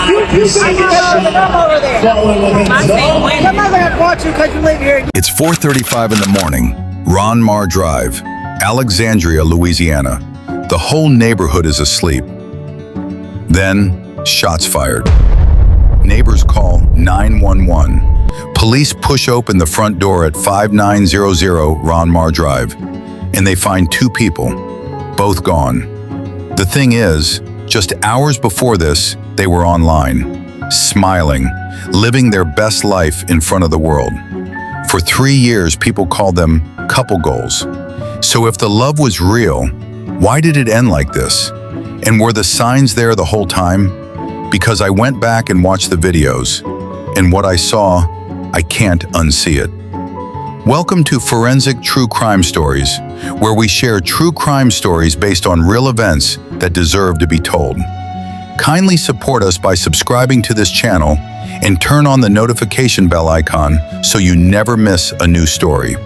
It's 4:35 in the morning, Ronmar Drive, Alexandria, Louisiana. The whole neighborhood is asleep. Then, shots fired. Neighbors call 911. Police push open the front door at 5900 Ronmar Drive, and they find two people, both gone. The thing is, just hours before this, they were online, smiling, living their best life in front of the world. For 3 years, people called them couple goals. So if the love was real, why did it end like this? And were the signs there the whole time? Because I went back and watched the videos, and what I saw, I can't unsee it. Welcome to Forensic True Crime Stories, where we share true crime stories based on real events that deserve to be told. Kindly support us by subscribing to this channel and turn on the notification bell icon so you never miss a new story.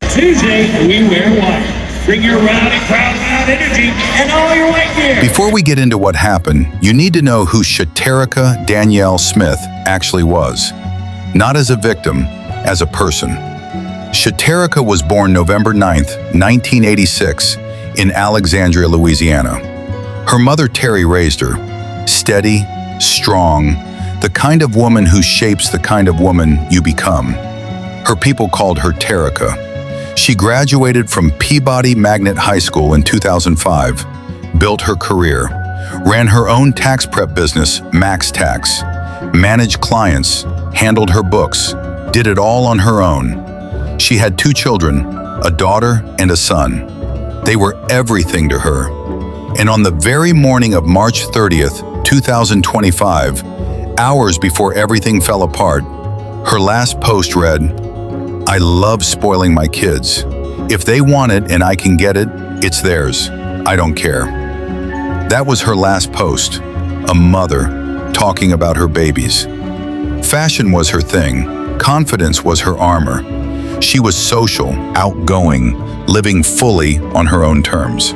Tuesday, we wear white. Bring your rowdy, proud, loud energy and all your white gear. Before we get into what happened, you need to know who Shaterrica Danielle Smith actually was. Not as a victim, as a person. Chhaterica was born November 9th, 1986, in Alexandria, Louisiana. Her mother Terry raised her, steady, strong, the kind of woman who shapes the kind of woman you become. Her people called her Terrica. She graduated from Peabody Magnet High School in 2005, built her career, ran her own tax prep business, Max Tax, managed clients, handled her books, did it all on her own. She had 2 children, a daughter and a son. They were everything to her. And on the very morning of March 30th, 2025, hours before everything fell apart, her last post read, "I love spoiling my kids. If they want it and I can get it, it's theirs. I don't care." That was her last post, a mother talking about her babies. Fashion was her thing. Confidence was her armor. She was social, outgoing, living fully on her own terms.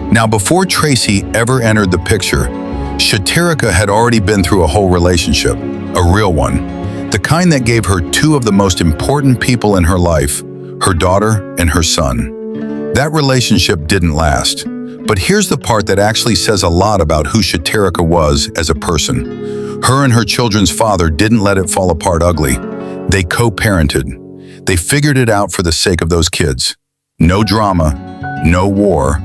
Now, before Tracy ever entered the picture, Chhaterica had already been through a whole relationship, a real one, the kind that gave her 2 of the most important people in her life, her daughter and her son. That relationship didn't last. But here's the part that actually says a lot about who Chhaterica was as a person. Her and her children's father didn't let it fall apart ugly. They co-parented. They figured it out for the sake of those kids. No drama, no war,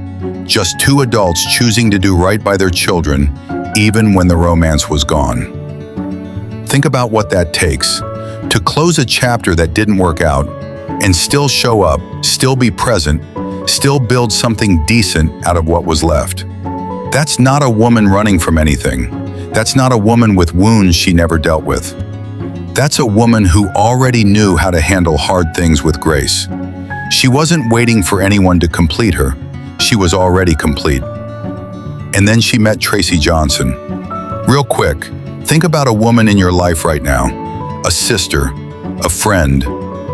just 2 adults choosing to do right by their children, even when the romance was gone. Think about what that takes. To close a chapter that didn't work out, and still show up, still be present, still build something decent out of what was left. That's not a woman running from anything. That's not a woman with wounds she never dealt with. That's a woman who already knew how to handle hard things with grace. She wasn't waiting for anyone to complete her. She was already complete. And then she met Tracy Johnson. Real quick, think about a woman in your life right now. A sister, a friend,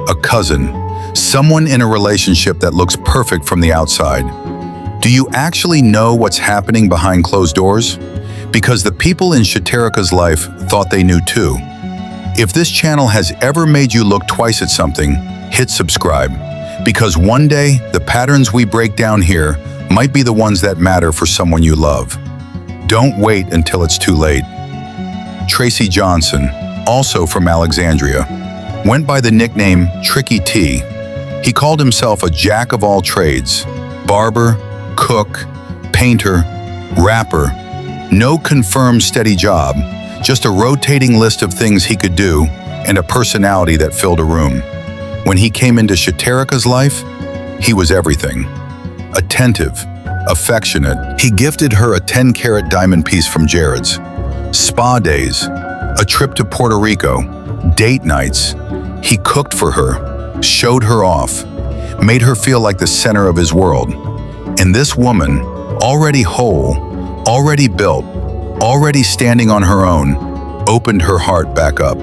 a cousin, someone in a relationship that looks perfect from the outside. Do you actually know what's happening behind closed doors? Because the people in Chhaterica's life thought they knew too. If this channel has ever made you look twice at something, hit subscribe. Because one day, the patterns we break down here might be the ones that matter for someone you love. Don't wait until it's too late. Tracy Johnson, also from Alexandria, went by the nickname Tricky T. He called himself a jack of all trades, barber, cook, painter, rapper. No confirmed steady job, just a rotating list of things he could do and a personality that filled a room. When he came into Chhaterica's life, he was everything. Attentive, affectionate. He gifted her a 10-carat diamond piece from Jared's. Spa days, a trip to Puerto Rico, date nights. He cooked for her, showed her off, made her feel like the center of his world. And this woman, already whole, already built, already standing on her own, opened her heart back up.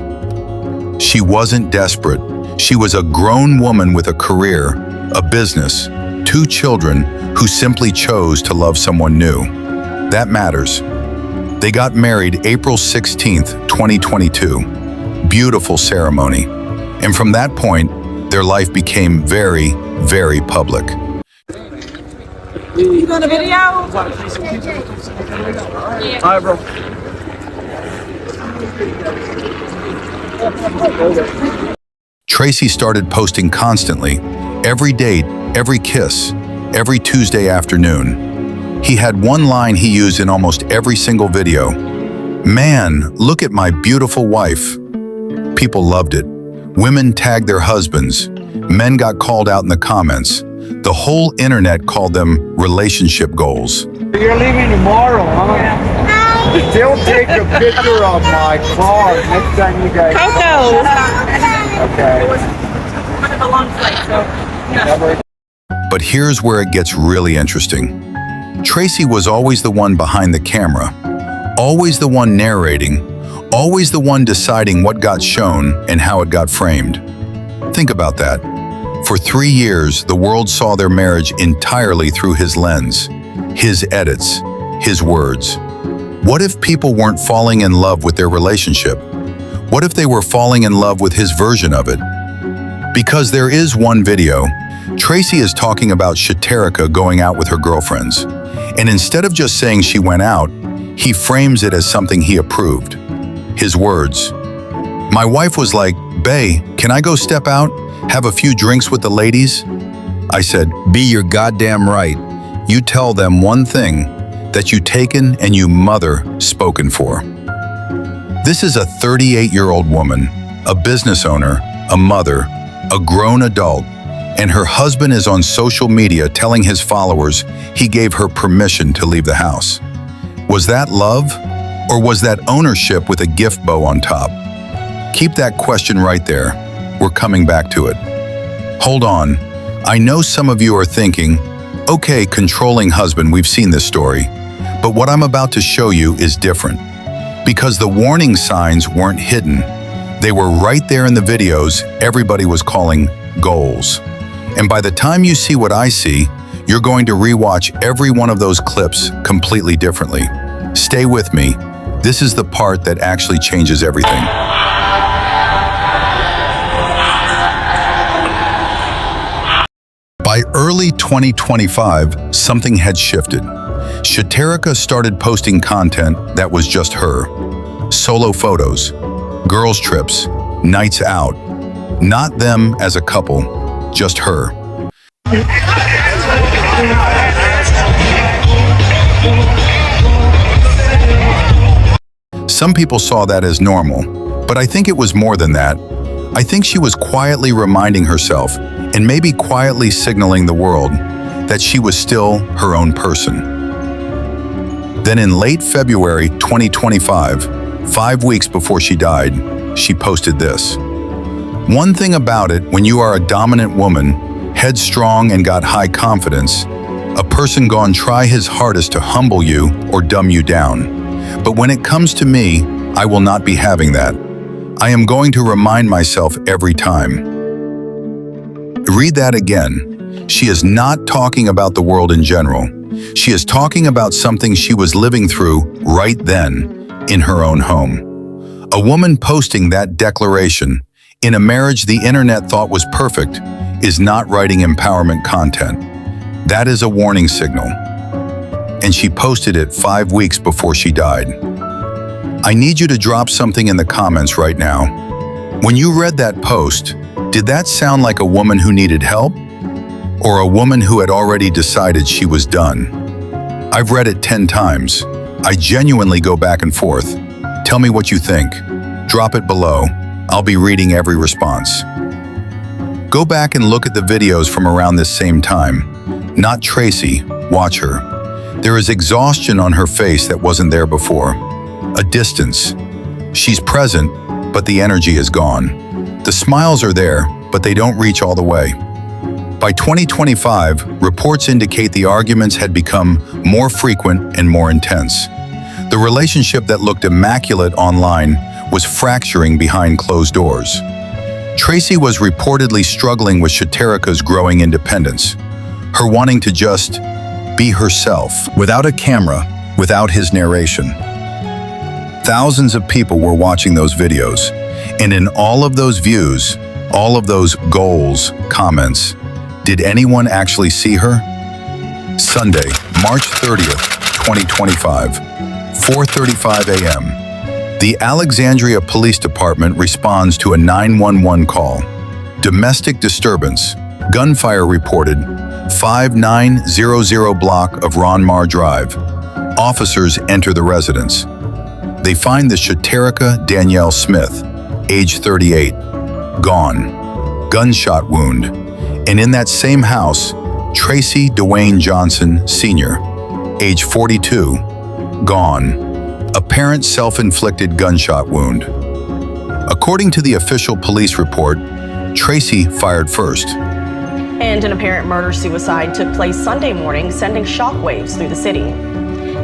She wasn't desperate. She was a grown woman with a career, a business, 2 children who simply chose to love someone new. That matters. They got married April 16th, 2022. Beautiful ceremony. And from that point, their life became very, very public. You got a video? Hi, bro. Tracy started posting constantly, every date, every kiss, every Tuesday afternoon. He had one line he used in almost every single video. "Man, look at my beautiful wife." People loved it. Women tagged their husbands. Men got called out in the comments. The whole internet called them relationship goals. You're leaving tomorrow, huh? Still take a picture of my car next time you guys. Coco. Okay. But here's where it gets really interesting. Tracy was always the one behind the camera, always the one narrating, always the one deciding what got shown and how it got framed. Think about that. For 3 years, the world saw their marriage entirely through his lens, his edits, his words. What if people weren't falling in love with their relationship? What if they were falling in love with his version of it? Because there is one video, Tracy is talking about Chhaterica going out with her girlfriends. And instead of just saying she went out, he frames it as something he approved. His words. "My wife was like, 'Bae, can I go step out? Have a few drinks with the ladies?' I said, 'Be your goddamn right. You tell them one thing, that you taken and you mother spoken for.'" This is a 38-year-old woman, a business owner, a mother, a grown adult, and her husband is on social media telling his followers he gave her permission to leave the house. Was that love? Or was that ownership with a gift bow on top? Keep that question right there. We're coming back to it. Hold on. I know some of you are thinking, okay, controlling husband, we've seen this story. But what I'm about to show you is different. Because the warning signs weren't hidden. They were right there in the videos everybody was calling goals. And by the time you see what I see, you're going to rewatch every one of those clips completely differently. Stay with me. This is the part that actually changes everything. By early 2025, something had shifted. Chhaterica started posting content that was just her. Solo photos, girls' trips, nights out. Not them as a couple, just her. Some people saw that as normal, but I think it was more than that. I think she was quietly reminding herself, and maybe quietly signaling the world, that she was still her own person. Then in late February 2025, 5 weeks before she died, she posted this. "One thing about it, when you are a dominant woman, headstrong and got high confidence, a person gone try his hardest to humble you or dumb you down. But when it comes to me, I will not be having that. I am going to remind myself every time." Read that again. She is not talking about the world in general. She is talking about something she was living through right then, in her own home. A woman posting that declaration, in a marriage the internet thought was perfect, is not writing empowerment content. That is a warning signal. And she posted it 5 weeks before she died. I need you to drop something in the comments right now. When you read that post, did that sound like a woman who needed help? Or a woman who had already decided she was done? I've read it 10 times. I genuinely go back and forth. Tell me what you think. Drop it below. I'll be reading every response. Go back and look at the videos from around this same time. Not Tracy, watch her. There is exhaustion on her face that wasn't there before. A distance. She's present, but the energy is gone. The smiles are there, but they don't reach all the way. By 2025, reports indicate the arguments had become more frequent and more intense. The relationship that looked immaculate online was fracturing behind closed doors. Tracy was reportedly struggling with Chhaterica's growing independence, her wanting to just be herself, without a camera, without his narration. Thousands of people were watching those videos, and in all of those views, all of those goals, comments, did anyone actually see her? Sunday, March 30th, 2025, 4:35 a.m. The Alexandria Police Department responds to a 911 call. Domestic disturbance, gunfire reported, 5900 block of Ronmar Drive. Officers enter the residence. They find the Shaterrica Danielle Smith, age 38, gone, gunshot wound, and in that same house, Tracy Dwayne Johnson, Sr., age 42, gone, apparent self-inflicted gunshot wound. According to the official police report, Tracy fired first. And an apparent murder-suicide took place Sunday morning, sending shockwaves through the city.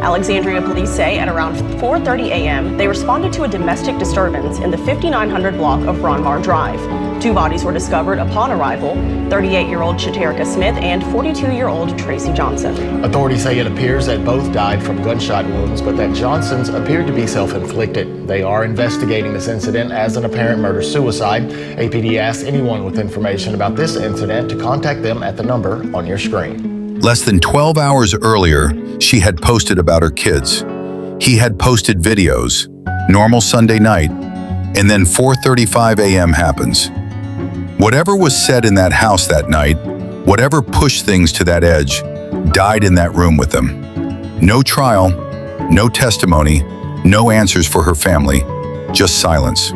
Alexandria police say at around 4:30 a.m., they responded to a domestic disturbance in the 5900 block of Ronmar Drive. Two bodies were discovered upon arrival, 38-year-old Chhaterica Smith and 42-year-old Tracy Johnson. Authorities say it appears that both died from gunshot wounds, but that Johnson's appeared to be self-inflicted. They are investigating this incident as an apparent murder-suicide. APD asks anyone with information about this incident to contact them at the number on your screen. Less than 12 hours earlier, she had posted about her kids. He had posted videos, normal Sunday night, and then 4:35 a.m. happens. Whatever was said in that house that night, whatever pushed things to that edge, died in that room with them. No trial, no testimony, no answers for her family, just silence.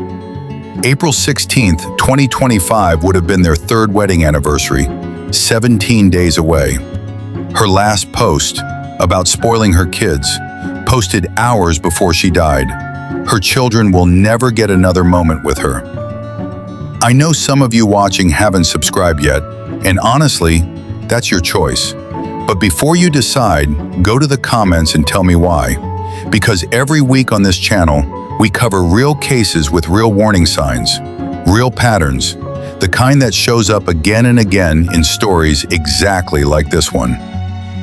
April 16th, 2025 would have been their third wedding anniversary, 17 days away. Her last post, about spoiling her kids, posted hours before she died. Her children will never get another moment with her. I know some of you watching haven't subscribed yet, and honestly, that's your choice. But before you decide, go to the comments and tell me why. Because every week on this channel, we cover real cases with real warning signs, real patterns, the kind that shows up again and again in stories exactly like this one.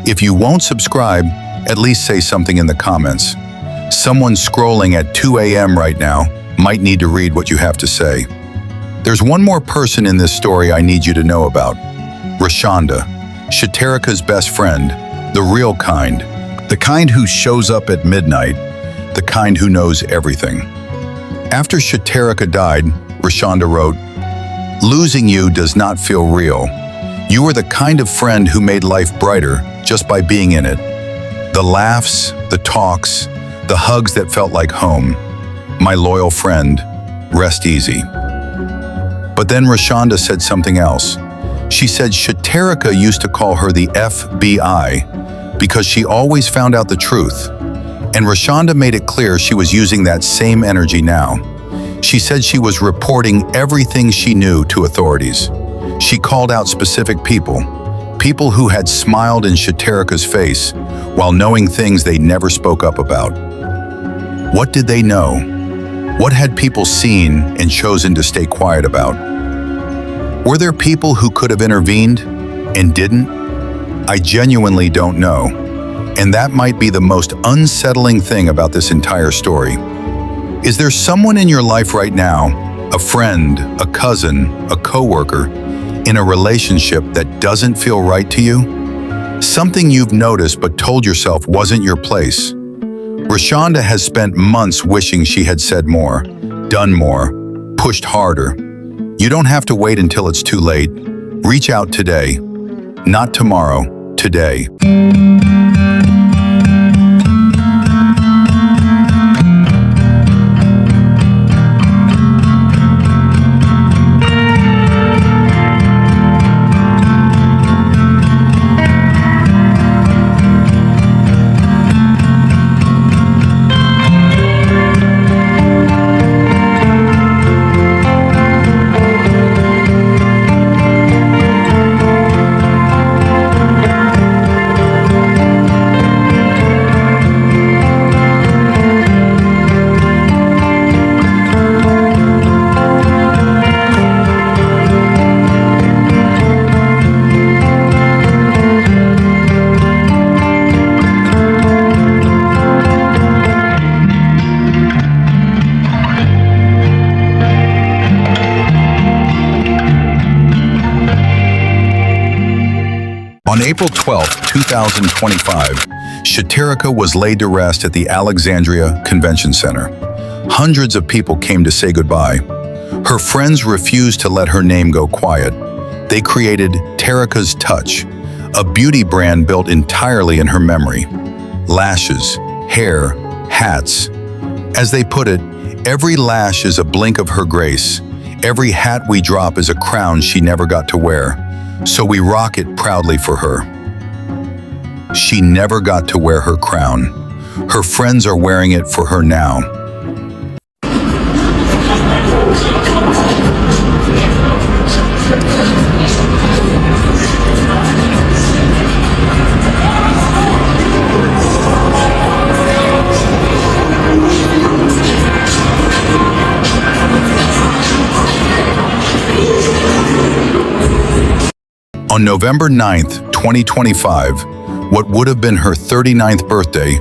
If you won't subscribe, at least say something in the comments. Someone scrolling at 2 a.m. right now might need to read what you have to say. There's one more person in this story I need you to know about. Rashonda, Shaterica's best friend, the real kind. The kind who shows up at midnight, the kind who knows everything. After Shaterica died, Rashonda wrote, "Losing you does not feel real. You were the kind of friend who made life brighter just by being in it. The laughs, the talks, the hugs that felt like home. My loyal friend, rest easy." But then Rashonda said something else. She said Shaterica used to call her the FBI because she always found out the truth. And Rashonda made it clear she was using that same energy now. She said she was reporting everything she knew to authorities. She called out specific people who had smiled in Shaterica's face while knowing things they never spoke up about. What did they know? What had people seen and chosen to stay quiet about? Were there people who could have intervened and didn't? I genuinely don't know. And that might be the most unsettling thing about this entire story. Is there someone in your life right now, a friend, a cousin, a coworker, in a relationship that doesn't feel right to you? Something you've noticed but told yourself wasn't your place. Rashonda has spent months wishing she had said more, done more, pushed harder. You don't have to wait until it's too late. Reach out today. Not tomorrow, today. On April 12, 2025, Chhaterica was laid to rest at the Alexandria Convention Center. Hundreds of people came to say goodbye. Her friends refused to let her name go quiet. They created Chhaterica's Touch, a beauty brand built entirely in her memory. Lashes, hair, hats. As they put it, every lash is a blink of her grace. Every hat we drop is a crown she never got to wear. So we rock it proudly for her. She never got to wear her crown. Her friends are wearing it for her now. On November 9th, 2025, what would have been her 39th birthday,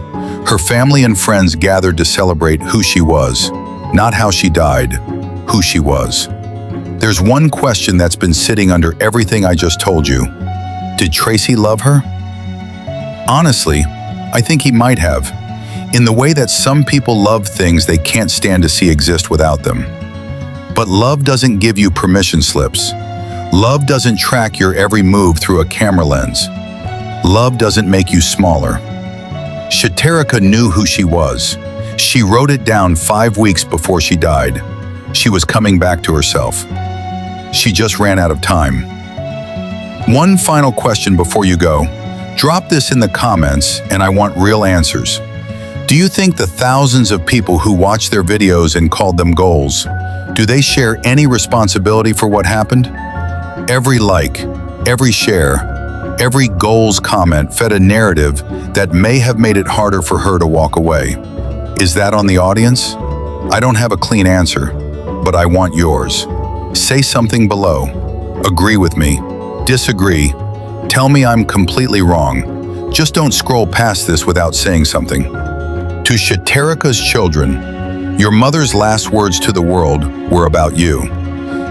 her family and friends gathered to celebrate who she was, not how she died, who she was. There's one question that's been sitting under everything I just told you. Did Tracy love her? Honestly, I think he might have, in the way that some people love things they can't stand to see exist without them. But love doesn't give you permission slips. Love doesn't track your every move through a camera lens. Love doesn't make you smaller. Chhaterica knew who she was. She wrote it down 5 weeks before she died. She was coming back to herself. She just ran out of time. One final question before you go. Drop this in the comments, and I want real answers. Do you think the thousands of people who watched their videos and called them goals, do they share any responsibility for what happened? Every like, every share, every goals comment fed a narrative that may have made it harder for her to walk away. Is that on the audience? I don't have a clean answer, but I want yours. Say something below. Agree with me. Disagree. Tell me I'm completely wrong. Just don't scroll past this without saying something. To Chhaterica's children, your mother's last words to the world were about you.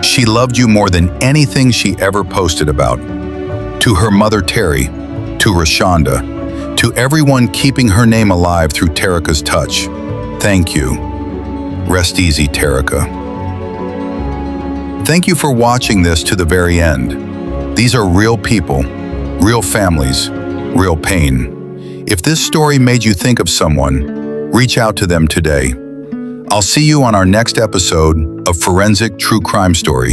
She loved you more than anything she ever posted about. To her mother Terry, to Rashonda, to everyone keeping her name alive through Chhaterica's touch, thank you. Rest easy, Chhaterica. Thank you for watching this to the very end. These are real people, real families, real pain. If this story made you think of someone, reach out to them today. I'll see you on our next episode of Forensic True Crime Story.